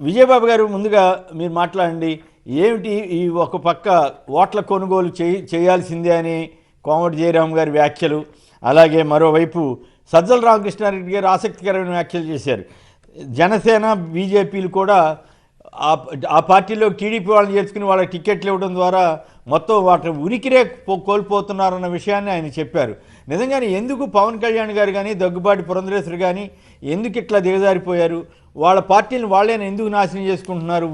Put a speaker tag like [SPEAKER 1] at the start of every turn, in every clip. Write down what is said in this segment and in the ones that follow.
[SPEAKER 1] విజయబాబు గారు, ముందుగా మీరు మాట్లాడండి. ఏమిటి ఈ ఒక పక్క ఓట్ల కొనుగోలు చేయాల్సిందే అని కోమటి జయరాం గారి వ్యాఖ్యలు, అలాగే మరోవైపు సజ్జల రామకృష్ణారెడ్డి గారు ఆసక్తికరమైన వ్యాఖ్యలు చేశారు. జనసేన బీజేపీలు కూడా ఆ ఆ పార్టీలో టీడీపీ వాళ్ళని చేర్చుకుని వాళ్ళకి టికెట్లు ఇవ్వడం ద్వారా మొత్తం వాటి ఉనికిరే కోల్పోతున్నారన్న విషయాన్ని ఆయన చెప్పారు. నిజంగానే ఎందుకు పవన్ కళ్యాణ్ గారు కానీ దగ్గుబాటి పురంధరేశ్వరి కానీ ఎందుకు ఇట్లా దిగజారిపోయారు? వాళ్ళ పార్టీని వాళ్ళని ఎందుకు నాశనం చేసుకుంటున్నారు?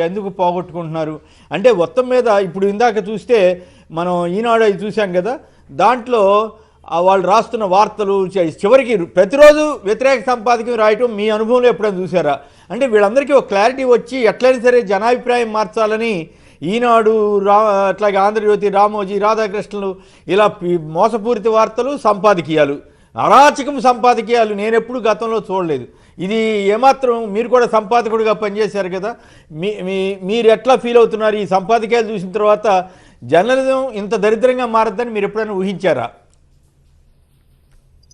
[SPEAKER 1] ఎందుకు పోగొట్టుకుంటున్నారు అంటే మొత్తం మీద ఇప్పుడు ఇందాక చూస్తే మనం ఈనాడు అది చూసాం కదా, దాంట్లో వాళ్ళు రాస్తున్న వార్తలు చివరికి ప్రతిరోజు వ్యతిరేక సంపాదకం రాయటం మీ అనుభవంలో ఎప్పుడైనా చూసారా? అంటే వీళ్ళందరికీ ఒక క్లారిటీ వచ్చి ఎట్లయినా సరే జనాభిప్రాయం మార్చాలని ఈనాడు అట్లాగే ఆంధ్రజ్యోతి, రామోజీ, రాధాకృష్ణులు ఇలా మోసపూరిత వార్తలు, సంపాదకీయాలు, అరాచకం సంపాదకీయాలు నేను ఎప్పుడు గతంలో చూడలేదు. ఇది ఏమాత్రం మీరు కూడా సంపాదకుడిగా పనిచేశారు కదా, మీరు ఎట్లా ఫీల్ అవుతున్నారు ఈ సంపాదకీయాలు చూసిన తర్వాత? జర్నలిజం ఇంత దరిద్రంగా మారద్దని మీరు ఎప్పుడైనా ఊహించారా?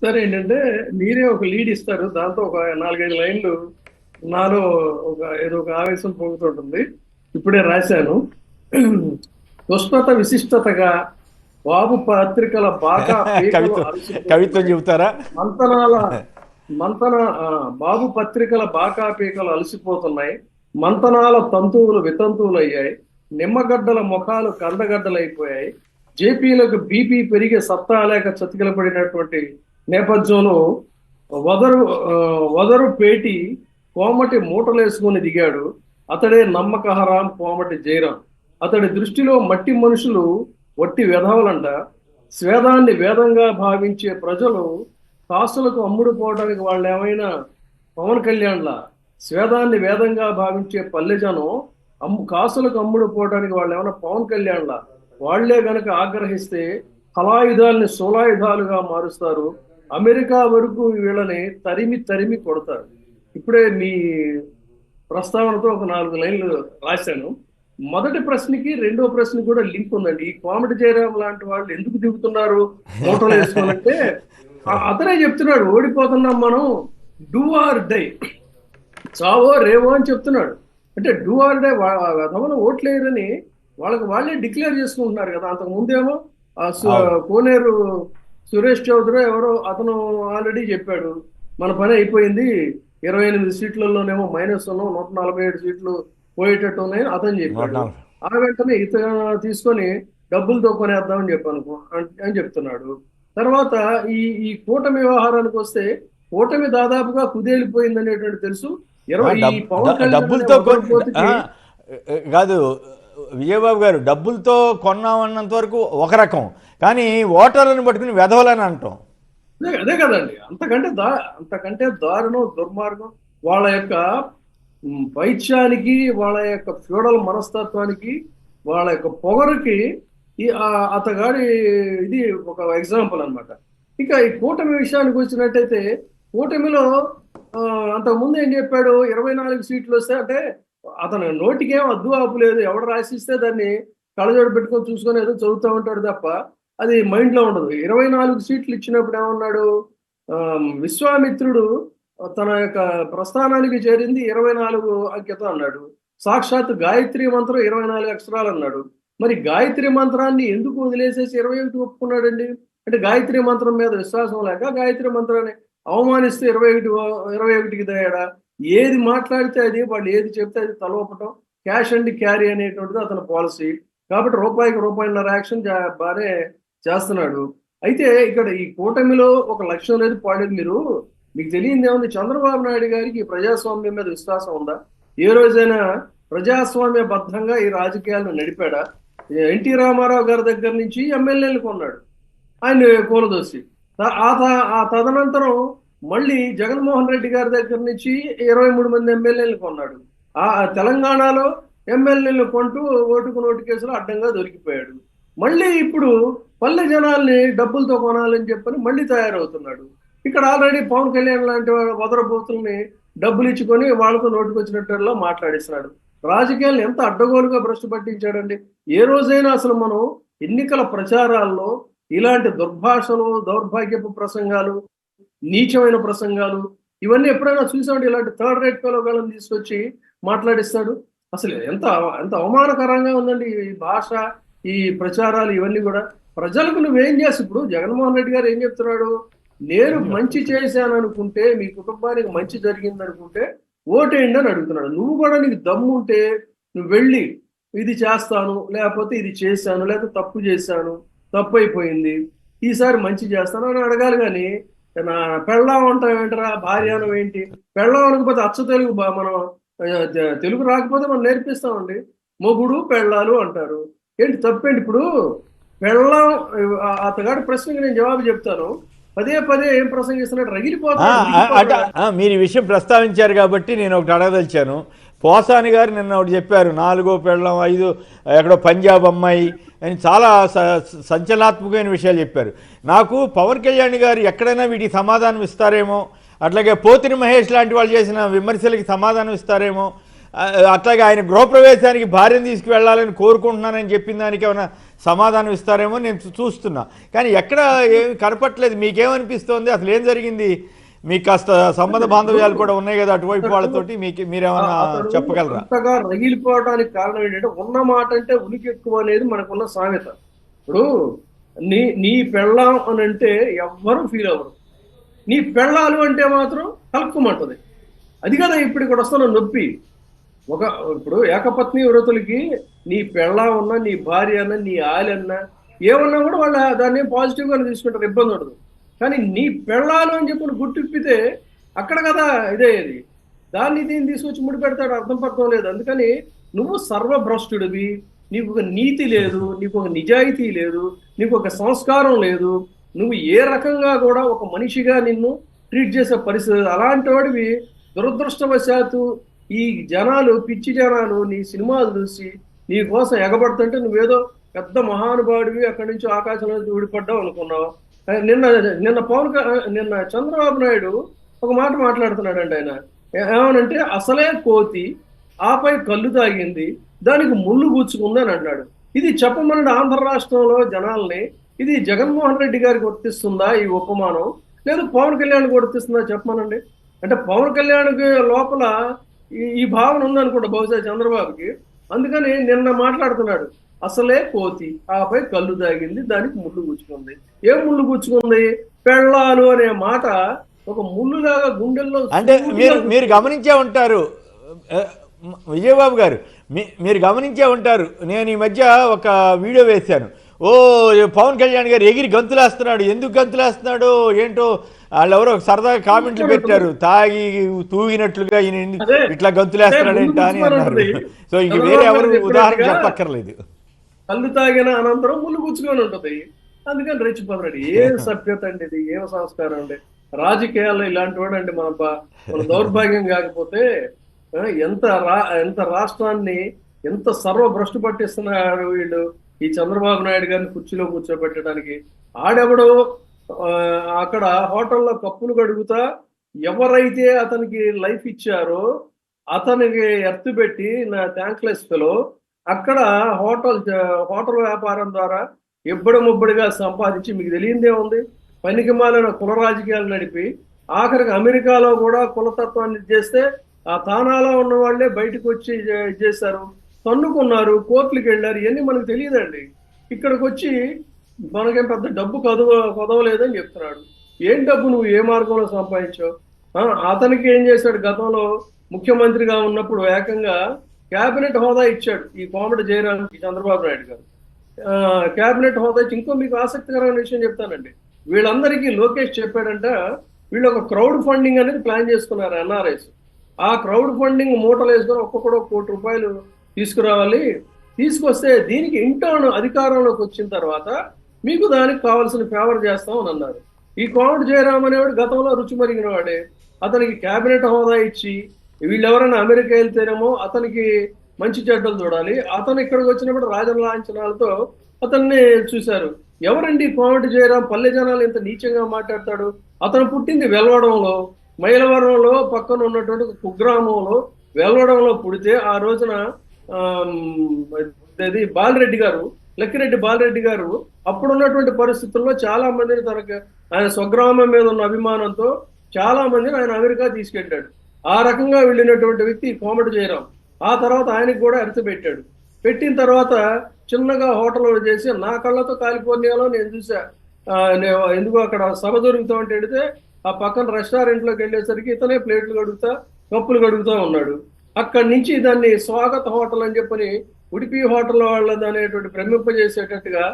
[SPEAKER 2] సరే, ఏంటంటే మీరే ఒక లీడ్ ఇస్తారు, దాంతో ఒక 4-5 లైన్లు నాలో ఏదో ఒక ఆవేశం పొంగుతుంటుంది. ఇప్పుడే రాశాను. దుష్పత విశిష్టతగా బాబు పత్రికల బాగా
[SPEAKER 1] కవిత్వం చెబుతారా?
[SPEAKER 2] బాబు పత్రికల బాకా పీకలు అలసిపోతున్నాయి, మంతనాల తంతువులు వితంతువులు అయ్యాయి, నిమ్మగడ్డల ముఖాలు కందగడ్డలైపోయాయి, జేపీలకు బీపీ పెరిగే సత్తా లేక చతికిల పడినటువంటి నేపథ్యంలో వదరు పేటి కోమటి మూటలేసుకుని దిగాడు. అతడే నమ్మకహరాం కోమటి జయరాం. అతడి దృష్టిలో మట్టి మనుషులు వట్టి వెధవలంట. స్వేదాన్ని వేదంగా భావించే ప్రజలు కాసులకు అమ్ముడుపోవడానికి వాళ్ళు ఏమైనా పవన్ కళ్యాణ్లా? స్వేదాన్ని వేదంగా భావించే పల్లెజనం కాసులకు అమ్ముడుపోవడానికి వాళ్ళు ఏమైనా పవన్ కళ్యాణ్లా? వాళ్లే గనక ఆగ్రహిస్తే హలాయుధాలని సోలాయుధాలుగా మారుస్తారు. అమెరికా వరకు వీళ్ళని తరిమి తరిమి కొడతారు. ఇప్పుడే మీ ప్రస్తావనతో ఒక 4 లైన్లు రాశాను. మొదటి ప్రశ్నకి రెండో ప్రశ్నకి కూడా లింక్ ఉందండి. ఈ కోమటి జయరాం లాంటి వాళ్ళు ఎందుకు దిగుతున్నారు మూటలు వేసుకోవాలంటే, అతనే చెప్తున్నాడు, ఓడిపోతున్నాం మనం, డూ ఆర్ డై, చావో రేవో అని చెప్తున్నాడు. అంటే డూ ఆర్ డై, మనం ఓట్లేయరని వాళ్ళకి వాళ్ళే డిక్లేర్ చేసుకుంటున్నారు కదా. అంతకు ముందేమో కోనేరు సురేష్ చౌదరి ఎవరో అతను ఆల్రెడీ చెప్పాడు, మన పని అయిపోయింది, 28 సీట్లలోనేమో మైనస్ ఉన్నాం, 147 సీట్లు పోయేటట్టు ఉన్నాయని అతను చెప్పాడు. ఆ వెంటనే ఇతను తీసుకొని డబ్బులతో కొనేద్దామని చెప్పాను అని చెప్తున్నాడు. తర్వాత ఈ కూటమి వ్యవహారానికి వస్తే, కూటమి దాదాపుగా కుదేలిపోయింది అనేటువంటి తెలుసు.
[SPEAKER 1] డబ్బులతో కాదు విజయబాబు గారు, డబ్బులతో కొన్నామన్నంత వరకు ఒక రకం, కానీ ఓటర్లను పట్టుకుని వెధవలని అంటాం.
[SPEAKER 2] అదే కదండి, అంతకంటే దారుణం, దుర్మార్గం. వాళ్ళ యొక్క పైత్యానికి, వాళ్ళ యొక్క ఫ్యూడల్ మనస్తత్వానికి, వాళ్ళ యొక్క పొగరుకి అతగాడి ఇది ఒక ఎగ్జాంపుల్ అనమాట. ఇక ఈ కూటమి విషయానికి వచ్చినట్టయితే, కూటమిలో అంతకుముందు ఏం చెప్పాడు, 24 సీట్లు వస్తే, అంటే అతను నోటికేం అద్దు ఆపు లేదు, ఎవడు రాసిస్తే దాన్ని కళ్ళజోడు పెట్టుకొని చూసుకొని ఏదో చదువుతూ ఉంటాడు తప్ప అది మైండ్లో ఉండదు. 24 సీట్లు ఇచ్చినప్పుడు ఏమన్నాడు, విశ్వామిత్రుడు తన యొక్క ప్రస్థానానికి చేరింది 24 అంకెతో అన్నాడు. సాక్షాత్ గాయత్రి మంత్రం 24 అక్షరాలు అన్నాడు. మరి గాయత్రి మంత్రాన్ని ఎందుకు వదిలేసేసి 21 ఒప్పుకున్నాడండి? అంటే గాయత్రి మంత్రం మీద విశ్వాసం లేక గాయత్రి మంత్రాన్ని అవమానిస్తే 21కి దయ్యాడా? ఏది మాట్లాడితే అది, వాళ్ళు ఏది చెప్తే అది తలవపటం, క్యాష్ అండ్ క్యారీ అనేటువంటిది అతని పాలసీ. కాబట్టి రూపాయికి రూపాయిన్నర యాక్షన్ బాగానే చేస్తున్నాడు. అయితే ఇక్కడ ఈ కూటమిలో ఒక లక్ష్యం లేదు, పాడేది. మీకు తెలియదు ఏముంది, చంద్రబాబు నాయుడు గారికి ప్రజాస్వామ్యం మీద విశ్వాసం ఉందా? ఏ రోజైనా ప్రజాస్వామ్య బద్ధంగా ఈ రాజకీయాలను నడిపాడా? ఎన్టీ రామారావు గారి దగ్గర నుంచి ఎమ్మెల్యేలు కొన్నాడు ఆయన కూలదోసి. ఆ తదనంతరం మళ్ళీ జగన్మోహన్ రెడ్డి గారి దగ్గర నుంచి 23 మంది ఎమ్మెల్యేలు కొన్నాడు. ఆ తెలంగాణలో ఎమ్మెల్యేలు కొంటూ ఓటుకు నోటు కేసులో అడ్డంగా దొరికిపోయాడు. మళ్ళీ ఇప్పుడు పల్లె జనాల్ని డబ్బులతో కొనాలని చెప్పని మళ్ళీ తయారవుతున్నాడు. ఇక్కడ ఆల్రెడీ పవన్ కళ్యాణ్ లాంటి వదరబోతుల్ని డబ్బులు ఇచ్చుకొని వాళ్ళతో నోటుకొచ్చినట్టులో మాట్లాడిస్తున్నాడు. రాజకీయాలను ఎంత అడ్డగోలుగా భ్రష్టు పట్టించాడండి. ఏ రోజైనా అసలు మనం ఎన్నికల ప్రచారాల్లో ఇలాంటి దుర్భాషలు, దౌర్భాగ్యపు ప్రసంగాలు, నీచమైన ప్రసంగాలు ఇవన్నీ ఎప్పుడైనా చూసామంటే? ఇలాంటి థర్డ్ రేట్ పిల్లగాళ్ళని తీసుకొచ్చి మాట్లాడిస్తాడు? అసలు ఎంత ఎంత అవమానకరంగా ఉందండి ఈ భాష, ఈ ప్రచారాలు ఇవన్నీ కూడా. ప్రజలకు నువ్వేం చేసి ఇప్పుడు జగన్మోహన్ రెడ్డి గారు ఏం చెప్తున్నాడు? నేను మంచి చేశాను అనుకుంటే, మీ కుటుంబానికి మంచి జరిగింది అనుకుంటే ఓటేయండి అని అడుగుతున్నాడు. నువ్వు కూడా నీకు దమ్ముంటే నువ్వు వెళ్ళి ఇది చేస్తాను, లేకపోతే ఇది చేశాను, లేకపోతే తప్పు చేశాను, తప్పు అయిపోయింది, ఈసారి మంచి చేస్తాను అని అడగాలి. కానీ నా పెళ్ళాం అంటాం ఏంటరా, భార్యానం ఏంటి? పెళ్ళాం అనకపోతే అచ్చ తెలుగు మనం తెలుగు రాకపోతే మనం నేర్పిస్తామండి. మొగుడు పెళ్ళాలు అంటారు. ఏంటి తప్పేంటి? ఇప్పుడు పెళ్ళాం అతగాడి ప్రశ్నకి నేను జవాబు చెప్తాను. పదే పదే ఏం ప్రసంగిస్తున్నట్టు రగిలిపోతాడు.
[SPEAKER 1] మీరు ఈ విషయం ప్రస్తావించారు కాబట్టి నేను ఒకటి అడగదలిచాను. పోసాని గారు నిన్న ఒకటి చెప్పారు, 4వ పెళ్ళం 5 ఎక్కడో పంజాబ్ అమ్మాయి అని చాలా సంచలనాత్మకమైన విషయాలు చెప్పారు. నాకు పవన్ కళ్యాణ్ గారు ఎక్కడైనా వీటికి సమాధానం ఇస్తారేమో, అట్లాగే పోతిని మహేష్ లాంటి వాళ్ళు చేసిన విమర్శలకి సమాధానం ఇస్తారేమో, అట్లాగే ఆయన గృహప్రవేశానికి భార్యను తీసుకువెళ్ళాలని కోరుకుంటున్నానని చెప్పిన దానికి ఏమైనా సమాధానం ఇస్తారేమో నేను చూస్తున్నా. కానీ ఎక్కడ ఏమి కనపట్లేదు. మీకేమనిపిస్తోంది? అసలు ఏం జరిగింది? మీకు కాస్త సంబంధ బాంధవ్యాలు కూడా ఉన్నాయి కదా అటువైపు వాళ్ళతోటి, మీరేమన్నా చెప్పగలరా?
[SPEAKER 2] అంతగా రగిలిపోవడానికి కారణం ఏంటంటే, ఉన్న మాట అంటే ఉనికి ఎక్కువ అనేది మనకున్న సామెత. ఇప్పుడు నీ పెళ్ళాం అని అంటే ఎవ్వరూ ఫీల్ అవ్వరు, నీ పెళ్ళాలు అంటే మాత్రం కలుపుకోమంటది. అది కదా ఇప్పుడు ఇక్కడ వస్తున్న నొప్పి. ఇప్పుడు ఏకపత్ని వ్రతులకి నీ పెళ్ళాం ఉన్నా, నీ భార్య అన్నా, నీ ఆలి అన్నా, ఏమన్నా కూడా వాళ్ళ దాన్ని పాజిటివ్గా తీసుకుంటారు, ఇబ్బంది ఉండదు. కానీ నీ పెళ్ళాలు అని చెప్పి గుర్తిప్పితే అక్కడ కదా ఇదేది, దాన్ని దీన్ని తీసుకొచ్చి ముడి పెడతాడు, అర్థం పడటం లేదు. అందుకని నువ్వు సర్వభ్రష్టుడివి, నీకు ఒక నీతి లేదు, నీకు ఒక నిజాయితీ లేదు, నీకు ఒక సంస్కారం లేదు, నువ్వు ఏ రకంగా కూడా ఒక మనిషిగా నిన్ను ట్రీట్ చేసే పరిస్థితి. అలాంటి వాడివి దురదృష్టవశాత్తు ఈ జనాలు, పిచ్చి జనాలు నీ సినిమాలు చూసి నీ కోసం ఎగబడుతుంటే నువ్వేదో పెద్ద మహానుభావుడివి, అక్కడి నుంచి ఆకాశంలో ఊడిపడ్డావు అనుకున్నావు. నిన్న చంద్రబాబు నాయుడు ఒక మాట మాట్లాడుతున్నాడండి. ఆయన ఏమనంటే, అసలే కోతి ఆపై కళ్ళు తాగింది, దానికి ముళ్ళు గుచ్చుకుంది అని అన్నాడు. ఇది చెప్పమనండి ఆంధ్ర రాష్ట్రంలో జనాల్ని. ఇది జగన్మోహన్ రెడ్డి గారికి వర్తిస్తుందా ఈ ఉపమానం, లేదు పవన్ కళ్యాణ్కి వర్తిస్తుందా చెప్పమనండి. అంటే పవన్ కళ్యాణ్కి లోపల ఈ భావన ఉందనుకుంటా బహుశా చంద్రబాబుకి. అందుకని నిన్న మాట్లాడుతున్నాడు, అసలే కోతి ఆపై కళ్ళు తాగింది, దానికి ముళ్ళు గుచ్చుకుంది. ఏం ముళ్ళు గుచ్చుకుంది? పెళ్ళాలు అనే మాట ఒక ముళ్ళులాగా గుండెల్లో.
[SPEAKER 1] అంటే మీరు గమనించే ఉంటారు విజయబాబు గారు, మీరు గమనించే ఉంటారు, నేను ఈ మధ్య ఒక వీడియో వేశాను. పవన్ కళ్యాణ్ గారు ఎగిరి గంతులేస్తున్నాడు. ఎందుకు గంతులేస్తున్నాడు ఏంటో వాళ్ళెవరో సరదాగా కామెంట్లు పెట్టారు, తాగి తూగినట్లుగా ఈయన ఇట్లా గంతులేస్తున్నాడు ఏంటా అని అన్నారు. సో ఇంక వేరే ఎవరు ఉదాహరణ చెప్పక్కర్లేదు.
[SPEAKER 2] కళ్ళు తాగిన అనంతరం ముళ్ళు గుచ్చుకొని ఉంటుంది, అందుకని రెచ్చిపోతున్నాడు. ఏం సభ్యత అండి ఇది, ఏం సంస్కారం అండి. రాజకీయాల్లో ఇలాంటి వాడు అండి మన దౌర్భాగ్యం. కాకపోతే ఎంత రాష్ట్రాన్ని ఎంత సర్వభ్రష్టు పట్టిస్తున్నారు వీళ్ళు, ఈ చంద్రబాబు నాయుడు గారిని కుర్చీలో కూర్చోబెట్టడానికి. ఆడెవడో అక్కడ హోటల్లో కప్పులు కడుగుతా ఎవరైతే అతనికి లైఫ్ ఇచ్చారో అతనికి ఎర్త్ పెట్టి, నా థ్యాంక్లెస్ ఫెలో, అక్కడ హోటల్ వ్యాపారం ద్వారా ముబ్బడిగా సంపాదించి, మీకు తెలియందే ఉంది, పనికిమాలిన కుల రాజకీయాలు నడిపి ఆఖరికి అమెరికాలో కూడా కులతత్వాన్ని చేస్తే ఆ తానాలో ఉన్న వాళ్ళే బయటకు వచ్చి చేశారు, తన్నుకున్నారు, కోర్టులకు వెళ్ళారు. ఇవన్నీ మనకు తెలియదండి. ఇక్కడికి వచ్చి మనకేం పెద్ద డబ్బు కొదవలేదని చెప్తున్నాడు. ఏం డబ్బు నువ్వు ఏ మార్గంలో సంపాదించావు? అతనికి ఏం చేశాడు? గతంలో ముఖ్యమంత్రిగా ఉన్నప్పుడు ఏకంగా క్యాబినెట్ హోదా ఇచ్చాడు ఈ కోమటి జయరాంకి చంద్రబాబు నాయుడు గారు. క్యాబినెట్ హోదా ఇచ్చి, ఇంకో మీకు ఆసక్తికరమైన విషయం చెప్తానండి. వీళ్ళందరికీ లోకేష్ చెప్పాడంట, వీళ్ళు ఒక క్రౌడ్ ఫండింగ్ అనేది ప్లాన్ చేసుకున్నారు ఎన్ఆర్ఐస్. ఆ క్రౌడ్ ఫండింగ్ మూటలు వేసుకొని ఒక్కొక్కడు ₹1 కోటి తీసుకురావాలి, తీసుకొస్తే దీనికి ఇంటర్న్ అధికారంలోకి వచ్చిన తర్వాత మీకు దానికి కావాల్సిన ఫేవర్ చేస్తామని అన్నారు. ఈ కోమటి జయరాం అనేవాడు గతంలో రుచి మరిగిన వాడే. అతనికి క్యాబినెట్ హోదా ఇచ్చి, వీళ్ళెవరైనా అమెరికా వెళ్తేనేమో అతనికి మంచి చెడ్డలు చూడాలి, అతను ఇక్కడికి వచ్చినప్పుడు రాజలాంఛనాలతో అతన్ని చూశారు. ఎవరండి కోమటి జయరాం? పల్లె జనాలు ఇంత నీచంగా మాట్లాడతాడు. అతను పుట్టింది వెల్వడంలో, మైలవరంలో పక్కన ఉన్నటువంటి కుగ్రామంలో వెల్వడంలో పుడితే, ఆ రోజున బాలరెడ్డి గారు, లక్కిరెడ్డి బాలరెడ్డి గారు అప్పుడున్నటువంటి పరిస్థితుల్లో చాలా మందిని, తనకు ఆయన స్వగ్రామం మీద ఉన్న అభిమానంతో చాలా మందిని ఆయన అమెరికా తీసుకెళ్ళాడు. ఆ రకంగా వెళ్ళినటువంటి వ్యక్తి కోమటి జయరాం. ఆ తర్వాత ఆయనకు కూడా అరిచి పెట్టాడు. పెట్టిన తర్వాత చిన్నగా హోటల్ చేసి నా కళ్ళతో కాలిఫోర్నియాలో నేను చూసా. ఎందుకో అక్కడ సభ జరుగుతూ ఉంటే వెడితే ఆ పక్కన రెస్టారెంట్లోకి వెళ్ళేసరికి ఇతనే ప్లేట్లు కడుగుతా కప్పులు కడుగుతూ ఉన్నాడు. అక్కడి నుంచి దాన్ని స్వాగత్ హోటల్ అని చెప్పని ఉడిపి హోటల్ వాళ్ళది అనేటువంటి భ్రమింపజేసేటట్టుగా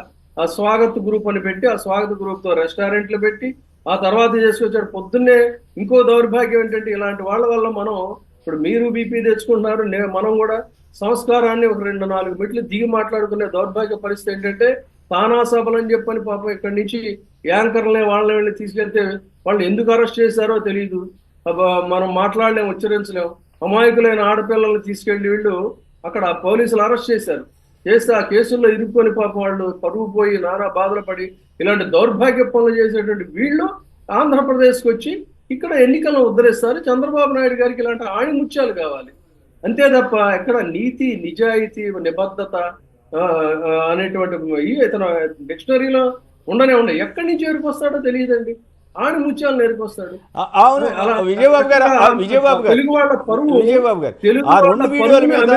[SPEAKER 2] ఆ స్వాగత్ గ్రూప్ అని పెట్టి ఆ స్వాగత్ గ్రూప్తో రెస్టారెంట్లు పెట్టి ఆ తర్వాత చేసుకొచ్చాడు. పొద్దున్నే ఇంకో దౌర్భాగ్యం ఏంటంటే ఇలాంటి వాళ్ళ వల్ల మనం ఇప్పుడు మీరు బీపీ తెచ్చుకుంటున్నారు, మనం కూడా సంస్కారాన్ని ఒక 2-4 మెట్లు దిగి మాట్లాడుకునే దౌర్భాగ్య పరిస్థితి ఏంటంటే తానా సభలు అని చెప్పని పాపం ఇక్కడి నుంచి యాంకర్లే వాళ్ళని వెళ్ళి తీసుకెళ్తే వాళ్ళు ఎందుకు అరెస్ట్ చేశారో తెలియదు. మనం మాట్లాడలేం, ఉచ్చరించలేం. అమాయకులైన ఆడపిల్లల్ని తీసుకెళ్లి వీళ్ళు అక్కడ పోలీసులు అరెస్ట్ చేశారు. చేస్తే ఆ కేసుల్లో ఇరుక్కొని పాపం వాళ్ళు పరువు పోయి నానా బాధలు పడి ఇలాంటి దౌర్భాగ్య పనులు చేసేటువంటి వీళ్ళు ఆంధ్రప్రదేశ్కి వచ్చి ఇక్కడ ఎన్నికలను ఉద్ధరిస్తారు. చంద్రబాబు నాయుడు గారికి ఇలాంటి ఆణిముత్యాలు కావాలి, అంతే తప్ప ఎక్కడ నీతి నిజాయితీ నిబద్ధత అనేటువంటి ఇతను డిక్షనరీలో ఉండనే ఉన్నాయి. ఎక్కడి నుంచి ఏరుకొస్తాడో తెలియదండి, ఆణిముత్యాలు నేర్కొస్తాడు.
[SPEAKER 1] అవును విజయబాబు గారు,
[SPEAKER 2] తెలుగు వాళ్ళ పరువు,
[SPEAKER 1] విజయబాబు గారు ఆ 2 వీడియోల మీద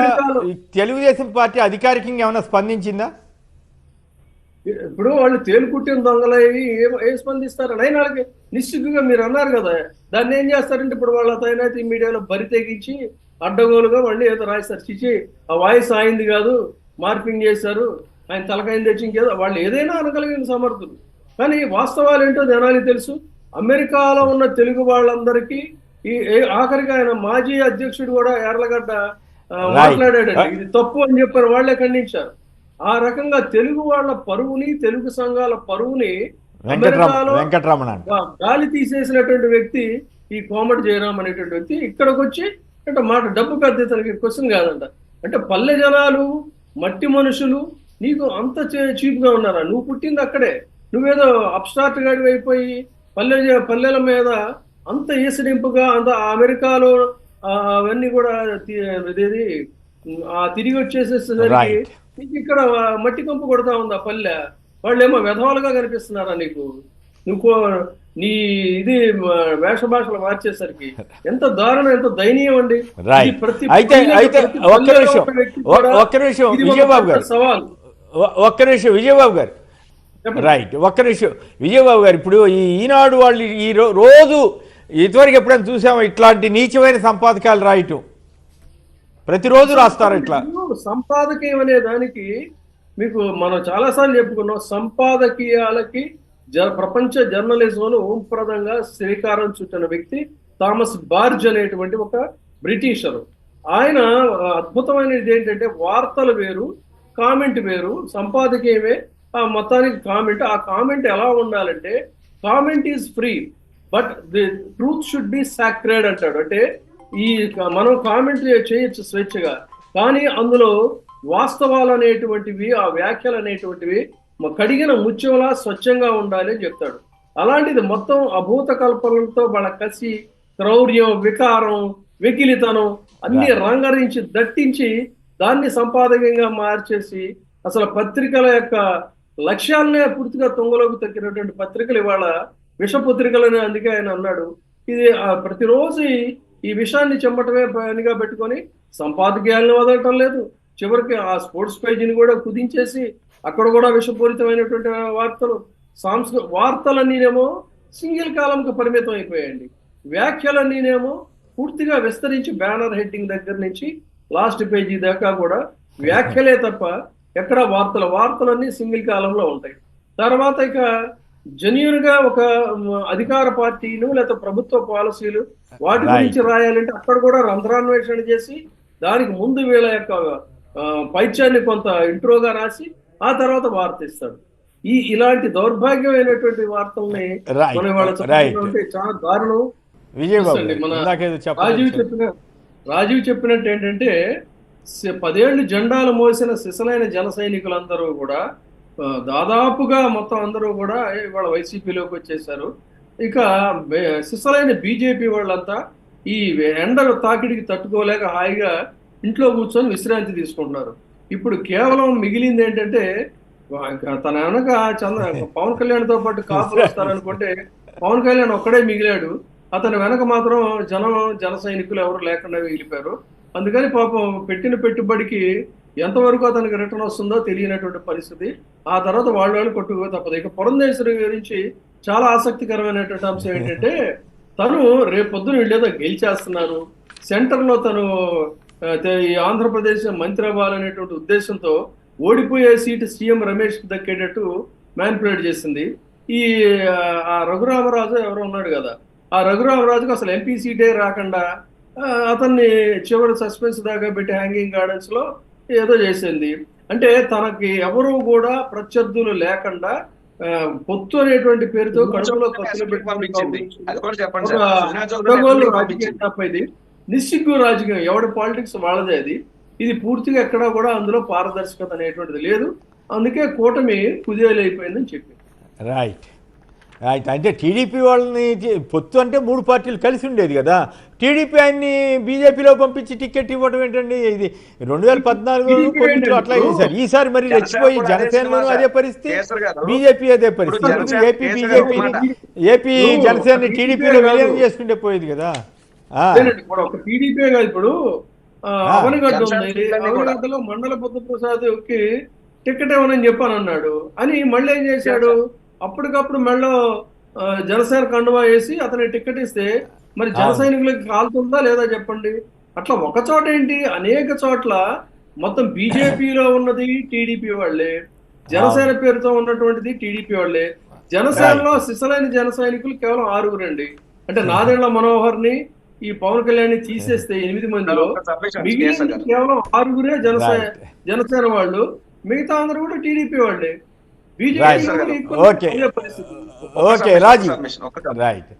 [SPEAKER 1] తెలుగుదేశం పార్టీ అధికారికంగా ఏమైనా స్పందించిందా?
[SPEAKER 2] ఇప్పుడు వాళ్ళు తేలుకుట్టిన దొంగలవి ఏ స్పందిస్తారు? అయినా వాళ్ళకి నిశ్చితంగా మీరు అన్నారు కదా, దాన్ని ఏం చేస్తారంటే ఇప్పుడు వాళ్ళ తైనాతి మీడియాలో బరి తెగించి అడ్డగోలుగా వాళ్ళు ఏదో రాస్తారు. చిచి ఆ వాయిస్ ఆయింది కాదు, మార్పింగ్ చేశారు, ఆయన తలకాయింది తెచ్చి ఇంకేదో వాళ్ళు ఏదైనా అనగలిగిన సమర్థులు. కానీ వాస్తవాలు ఏంటో జనానికి తెలుసు. అమెరికాలో ఉన్న తెలుగు వాళ్ళందరికీ ఆఖరికి ఆయన మాజీ అధ్యక్షుడు కూడా యార్లగడ్డ మాట్లాడాడండి, ఇది తప్పు అని చెప్పారు, వాళ్ళే ఖండించారు. ఆ రకంగా తెలుగు వాళ్ళ పరువుని, తెలుగు సంఘాల పరువుని అమెరికాలో గాలి తీసేసినటువంటి వ్యక్తి ఈ కోమటి జయరాం అనేటువంటి వ్యక్తి ఇక్కడికి వచ్చి అంటే మాట డబ్బు పెద్ద తనకి క్వశ్చన్ కాదంట. అంటే పల్లె జనాలు, మట్టి మనుషులు నీకు అంత చీప్గా ఉన్నారా? నువ్వు పుట్టింది అక్కడే, నువ్వేదో అప్స్టార్ట్ గాడి అయిపోయి పల్లెల మీద అంత ఈసడింపుగా అంత అమెరికాలో అవన్నీ కూడా తిరిగి వచ్చేసేసరికి నీకు ఇక్కడ మట్టి కంపు కొడతా ఉంది ఆ పల్లె. వాళ్ళేమో వెధవాలుగా కనిపిస్తున్నారా నీకు? నువ్వు నీ ఇది వేష భాషలు మార్చేసరికి ఎంత దారుణం, ఎంత దయనీయం అండి.
[SPEAKER 1] ఒక్క నిమిషం విజయబాబు గారు, రైట్, ఒక్క నిమిషం విజయబాబు గారు. ఇప్పుడు ఈ ఈనాడు వాళ్ళు ఈ రోజు ఇదివరకు ఎప్పుడైనా చూసామో ఇట్లాంటి నీచమైన సంపాదకాలు రాయటం? ప్రతిరోజు రాస్తారు ఇట్లా.
[SPEAKER 2] సంపాదకీయం అనే దానికి మీకు మనం చాలాసార్లు చెప్పుకున్నాం. సంపాదకీయాలకి ప్రపంచ జర్నలిజంలో ఓంప్రదంగా శ్రీకారం చుట్టిన వ్యక్తి థామస్ బార్జ్ అనేటువంటి ఒక బ్రిటిషరు. ఆయన అద్భుతమైనది ఏంటంటే వార్తలు వేరు, కామెంట్ వేరు, సంపాదకీయమే ఆ మొత్తానికి కామెంట్. ఆ కామెంట్ ఎలా ఉండాలంటే comment is free but the truth should be sacred అంటాడు. అంటే ఈ మనం కామెంట్ చేయొచ్చు స్వేచ్ఛగా, కానీ అందులో వాస్తవాలు అనేటువంటివి, ఆ వ్యాఖ్యలు అనేటువంటివి కడిగిన ముత్యంలా స్వచ్ఛంగా ఉండాలి అని చెప్తాడు. అలాంటిది మొత్తం అభూత కల్పనలతో వాళ్ళ కసి, క్రౌర్యం, వికారం, వెకిలితనం అన్ని రంగరించి దట్టించి దాన్ని సంపాదకంగా మార్చేసి అసలు పత్రికల యొక్క లక్ష్యాలనే పూర్తిగా తుంగలోకి తగ్గినటువంటి పత్రికలు ఇవాళ విషపత్రికలని. అందుకే ఆయన అన్నాడు ఇది ప్రతిరోజు ఈ విషయాన్ని చెమ్మటమే పనిగా పెట్టుకొని సంపాదకీయాలను వదలటం లేదు. చివరికి ఆ స్పోర్ట్స్ పేజీని కూడా కుదించేసి అక్కడ కూడా విషపూరితమైనటువంటి వార్తలు, వార్తలన్నీనేమో సింగిల్ కాలంకి పరిమితం అయిపోయాయండి. వ్యాఖ్యలన్నీనేమో పూర్తిగా విస్తరించి బ్యానర్ హెడ్డింగ్ దగ్గర నుంచి లాస్ట్ పేజీ దాకా కూడా వ్యాఖ్యలే తప్ప ఎక్కడ వార్తలన్నీ సింగిల్ కాలంలో ఉంటాయి. తర్వాత ఇక జెన్యూన్ గా ఒక అధికార పార్టీలు లేదా ప్రభుత్వ పాలసీలు వాటి గురించి రాయాలంటే అక్కడ కూడా రంధ్రాన్వేషణ చేసి దానికి ముందు వీళ్ళ యొక్క పైత్యాన్ని కొంత ఇంట్రోగా రాసి ఆ తర్వాత వార్త ఇస్తాడు. ఇలాంటి దౌర్భాగ్యమైనటువంటి వార్తల్ని మనం ఇవాళ చదువుతుంటే చాలా దారుణం. మన రాజీవ్ చెప్పినట్టు ఏంటంటే 10 ఏళ్ళు జెండాలు మోసిన సిసలైన జన సైనికులందరూ కూడా దాదాపుగా మొత్తం అందరూ కూడా ఇవాళ వైసీపీలోకి వచ్చేసారు. ఇక సిసలైన బీజేపీ వాళ్ళంతా ఈ ఎండలు తాకిడికి తట్టుకోలేక హాయిగా ఇంట్లో కూర్చొని విశ్రాంతి తీసుకుంటున్నారు. ఇప్పుడు కేవలం మిగిలింది ఏంటంటే తన వెనక పవన్ కళ్యాణ్తో పాటు కాపులు వస్తారనుకుంటే పవన్ కళ్యాణ్ ఒక్కడే మిగిలాడు. అతని వెనక మాత్రం జన సైనికులు ఎవరు లేకుండా మిగిలిపోయారు. అందుకని పాపం పెట్టిన పెట్టుబడికి ఎంతవరకు అతనికి రిటర్న్ వస్తుందో తెలియనటువంటి పరిస్థితి. ఆ తర్వాత వాళ్ళు కొట్టుకో తప్పదు. ఇక పురంధేశ్వరి గురించి చాలా ఆసక్తికరమైనటువంటి అంశం ఏంటంటే, తను రేపు పొద్దున వీళ్ళేదో గెలిచేస్తున్నారు, సెంటర్లో తను ఈ ఆంధ్రప్రదేశ్ మంత్రి అవ్వాలనేటువంటి ఉద్దేశంతో ఓడిపోయే సీటు సీఎం రమేష్ దక్కేటట్టు మ్యానిపులేట్ చేసింది. ఈ ఆ రఘురామరాజు ఎవరో ఉన్నాడు కదా, ఆ రఘురామరాజుకు అసలు ఎంపీ సీటే రాకుండా అతన్ని చివరి సస్పెన్స్ దాకా పెట్టి హ్యాంగింగ్ గార్డెన్స్ లో ఏదో చేసింది. అంటే తనకి ఎవరు కూడా ప్రత్యర్థులు లేకుండా పొత్తు అనేటువంటి పేరుతో కడుపులో ఇది నిస్సిగ్గు రాజకీయం, ఎవడి పాలిటిక్స్ వాళ్ళదే అది. ఇది పూర్తిగా ఎక్కడా కూడా అందులో పారదర్శకత అనేటువంటిది లేదు. అందుకే కూటమి కుదేలైపోయిందని చెప్పి.
[SPEAKER 1] Right right. అంటే టీడీపీ వాళ్ళని పొత్తు అంటే 3 పార్టీలు కలిసి ఉండేది కదా, టీడీపీ ఆయన్ని బీజేపీలో పంపించి టికెట్ ఇవ్వడం ఏంటండి? ఇది 2014 అట్లా చేశారు. ఈసారి మరి రెచ్చిపోయి జనసేనలో అదే పరిస్థితి, బీజేపీ అదే పరిస్థితి. ఏపీ జనసేన టీడీపీలో విలీనం చేసుకుంటే పోయేది కదా.
[SPEAKER 2] ఒక టీడీపీ కాదు, ఇప్పుడు అవనిగడ్డ ఉంది, అవనిగడ్డలో మండల బుద్ధప్రసాద్కి టికెట్ ఇవ్వనని చెప్పాను అన్నాడు అని మళ్ళీ ఏం చేశాడు, అప్పటికప్పుడు మెళ్ళో జనసేన కండువా వేసి అతని టికెట్ ఇస్తే మరి జన సైనికులకు కాలుతుందా లేదా చెప్పండి. అట్లా ఒక చోట ఏంటి, అనేక చోట్ల మొత్తం బీజేపీలో ఉన్నది టీడీపీ వాళ్ళే, జనసేన పేరుతో ఉన్నటువంటిది టీడీపీ వాళ్ళే. జనసేనలో సిసలైన జన సైనికులు కేవలం 6 అండి. అంటే నాదెళ్ల మనోహర్ని, ఈ పవన్ కళ్యాణ్ తీసేస్తే 8 మందిలో మిగిలిన కేవలం 6 జనసేన వాళ్ళు, మిగతా అందరూ కూడా టీడీపీ వాళ్ళే. బీజేపీ
[SPEAKER 1] ఓకే రాజీ రైట్.